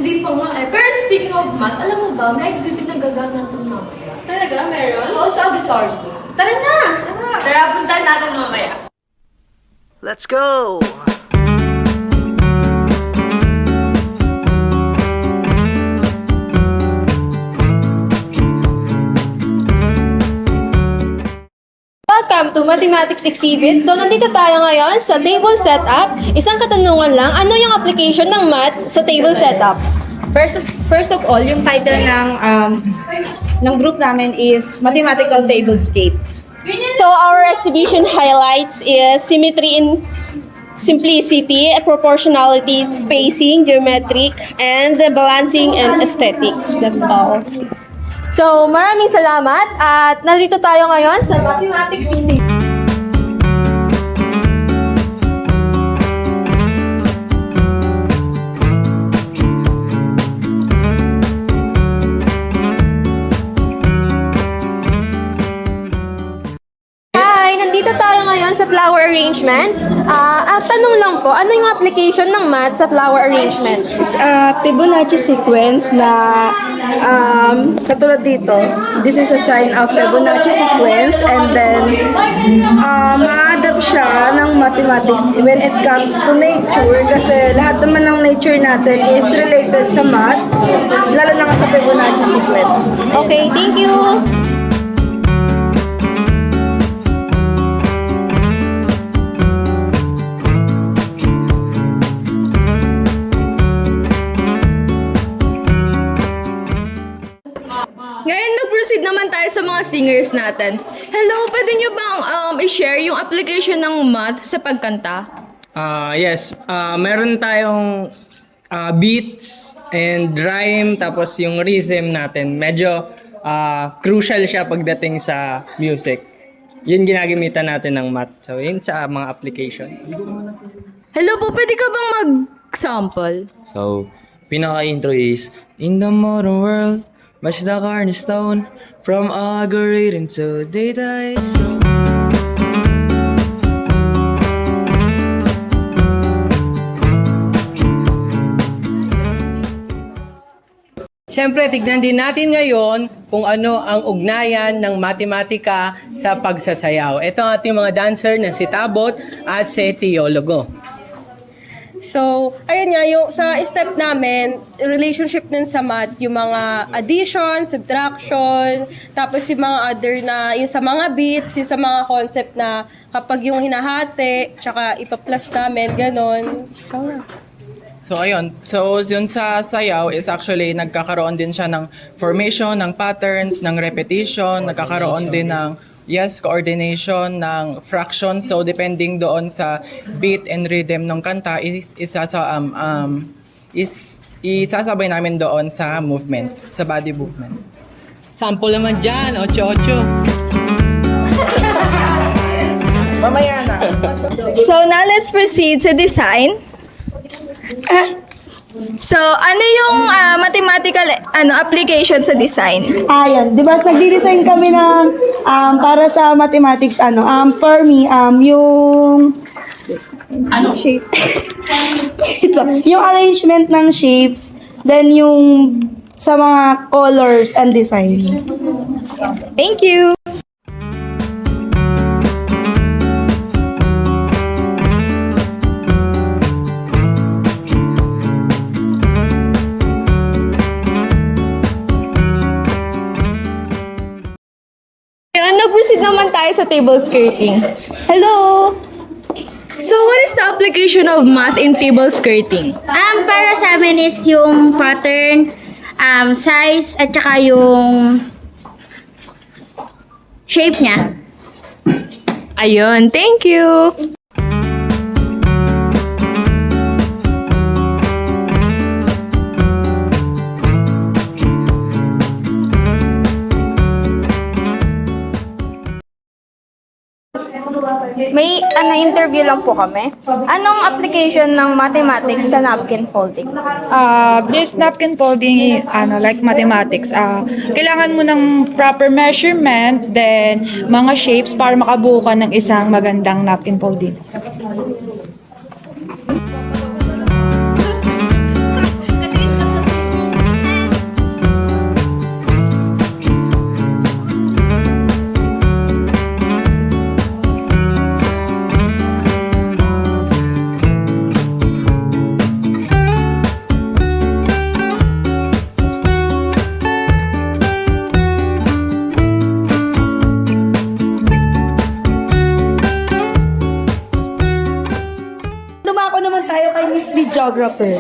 Hindi pa nga eh. Pero speaking of math, alam mo ba, may exhibit na gagana ko mamaya. Talaga, meron? Oo, sa auditorium. Tara na! Tara, puntahan natin mamaya. Let's go! Welcome to Mathematics Exhibit. So, nandito tayo ngayon sa table setup. Isang katanungan lang, ano yung application ng math sa table setup? First of all, yung title ng group namin is Mathematical Tablescape. So, our exhibition highlights is symmetry in simplicity, proportionality, spacing, geometric, and the balancing and aesthetics. That's all. So, maraming salamat at nandito tayo ngayon sa Mathematics Exhibit. Hi! Nandito tayo ngayon sa flower arrangement. Tanong lang po, ano yung application ng math sa flower arrangement? It's a Fibonacci sequence na katulad dito. This is a sign of Fibonacci sequence and then ma-adapt siya ng mathematics when it comes to nature kasi lahat naman ng nature natin is related sa math, lalo na sa Fibonacci sequence. Okay, thank you! Ngayon, mag-proceed naman tayo sa mga singers natin. Hello, pwede nyo bang i-share yung application ng math sa pagkanta? Yes, meron tayong beats and rhyme, tapos yung rhythm natin. Medyo crucial siya pagdating sa music. Yun ginagamitan natin ng math. So, yun sa mga application. Hello po, pwede ka bang mag-sample? So, pinaka-intro is, in the modern world, much the cornerstone, from algorithm to data is shown. Siyempre, tignan din natin ngayon kung ano ang ugnayan ng matematika sa pagsasayaw. Ito ang ating mga dancer na si Tabot at si Teologo. So, ayun nga, yung sa step namin, relationship nun sa math, yung mga addition, subtraction, tapos yung mga other na, yung sa mga bits, yung sa mga concept na kapag yung hinahati, tsaka ipa-plus namin, ganon. So ayun, so yun sa sayaw is actually nagkakaroon din siya ng formation, ng patterns, ng repetition, nagkakaroon din ng coordination ng fraction. So depending doon sa beat and rhythm ng kanta is isasabay namin doon sa movement, sa body movement. Sample naman dyan, 8-8. Mamaya na. So now let's proceed sa design. So, ano yung mathematical application sa design? Ayan, 'di ba? Nagdi-design kami ng para sa mathematics for me yung shape. Yung arrangement ng shapes, then yung sa mga colors and design. Thank you. Nag-proceed naman tayo sa table skirting. Hello! So, what is the application of math in table skirting? Para sa amin is yung pattern, size, at saka yung shape niya. Ayun, thank you! May interview lang po kami. Anong application ng mathematics sa napkin folding? This napkin folding, like mathematics, kailangan mo ng proper measurement, then mga shapes para makabuo ka ng isang magandang napkin folding. naman tayo kay Miss Videographer.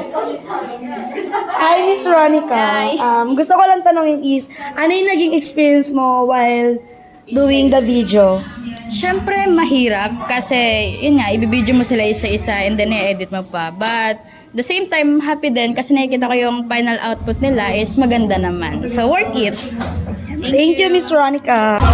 Hi, Miss Ronica. Gusto ko lang tanongin is, ano yung naging experience mo while doing the video? Siyempre, mahirap kasi, yun nga, ibibideo mo sila isa-isa and then i-edit mo pa. But, the same time, happy din kasi nakikita ko yung final output nila is maganda naman. So, worth it. Thank you, Miss Ronica.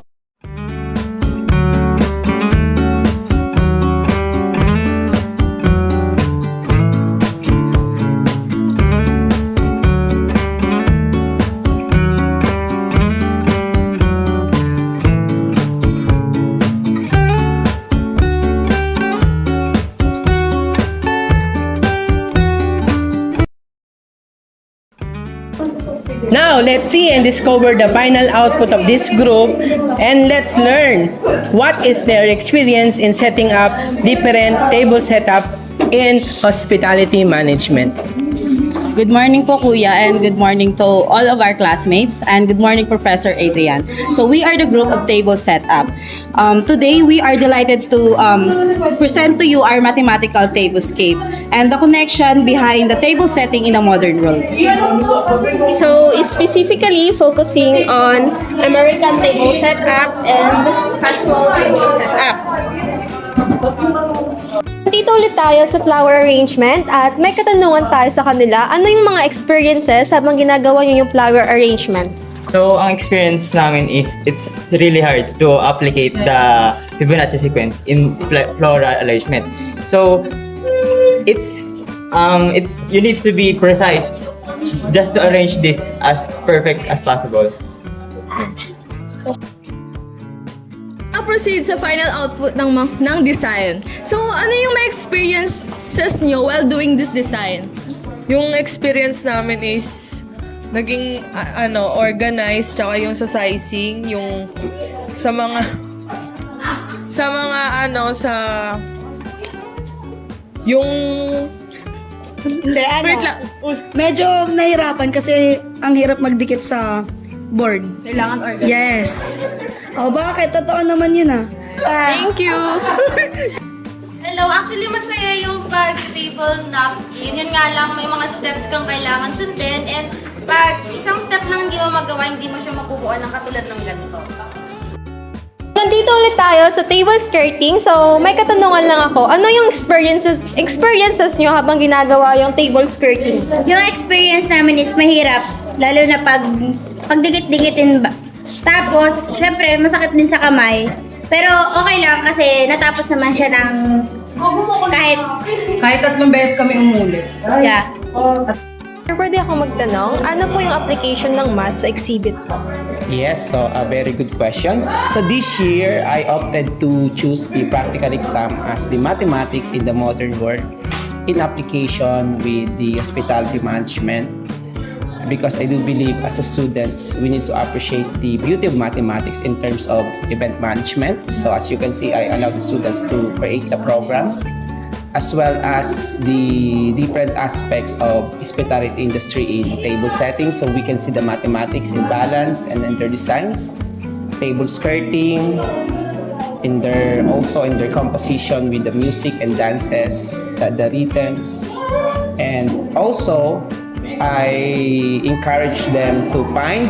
Now, let's see and discover the final output of this group and let's learn what is their experience in setting up different table setup in hospitality management. Good morning po Kuya and good morning to all of our classmates and good morning Professor Adrian. So we are the group of table setup. Today we are delighted to present to you our mathematical tablescape and the connection behind the table setting in a modern world. So, specifically focusing on American table setup and casual table setup. Dito ulit tayo sa flower arrangement at may katanungan tayo sa kanila. Ano yung mga experiences habang ginagawa niyo yung flower arrangement? So, ang experience namin is it's really hard to applicate the Fibonacci sequence in floral arrangement. So, it's you need to be precise just to arrange this as perfect as possible. Proceed sa final output ng design. So, ano yung mga experiences nyo while doing this design? Yung experience namin is naging organized, tsaka yung sa sizing, yung sa yung Hindi, wait lang. Medyo nahirapan kasi ang hirap magdikit sa board. Kailangan organized. Yes. O bakit? Totoo naman yun ah. Thank you! Hello, actually masaya yung pag-table napkin. Yun nga lang, may mga steps kang kailangan sundin and pag isang step lang hindi mo magawa, hindi mo siya mabubuo ng katulad ng ganito. Nandito ulit tayo sa table skirting. So, may katanungan lang ako. Ano yung experiences nyo habang ginagawa yung table skirting? Yung experience namin is mahirap, lalo na pagdikit-dikitin ba. Tapos, syempre, masakit din sa kamay. Pero okay lang kasi natapos naman siya ng kahit 3 beses kami umulit. Yeah. Pwede ako magtanong, ano po yung application ng math sa exhibit po? Yes, so a very good question. So this year, I opted to choose the practical exam as the mathematics in the modern world in application with the hospitality management. Because I do believe as a students, we need to appreciate the beauty of mathematics in terms of event management. So as you can see, I allow the students to create the program as well as the different aspects of hospitality industry in table settings. So we can see the mathematics in balance and then their designs, table skirting, also in their composition with the music and dances, the rhythms, and also I encourage them to find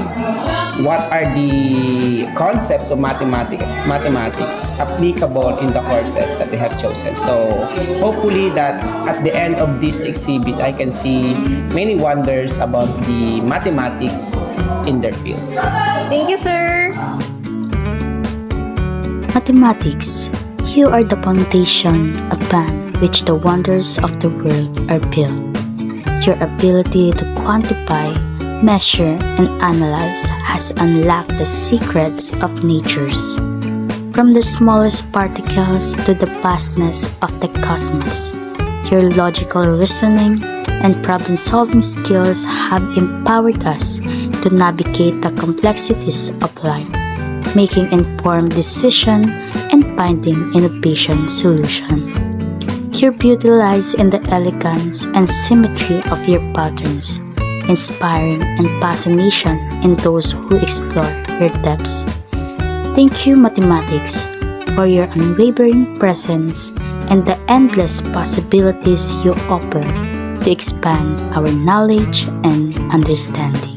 what are the concepts of mathematics applicable in the courses that they have chosen. So hopefully that at the end of this exhibit, I can see many wonders about the mathematics in their field. Thank you, sir! Mathematics, you are the foundation upon which the wonders of the world are built. Your ability to quantify, measure, and analyze has unlocked the secrets of natures. From the smallest particles to the vastness of the cosmos, your logical reasoning and problem-solving skills have empowered us to navigate the complexities of life, making informed decisions and finding innovation solutions. Your beauty lies in the elegance and symmetry of your patterns, inspiring and fascination in those who explore your depths. Thank you, mathematics, for your unwavering presence and the endless possibilities you offer to expand our knowledge and understanding.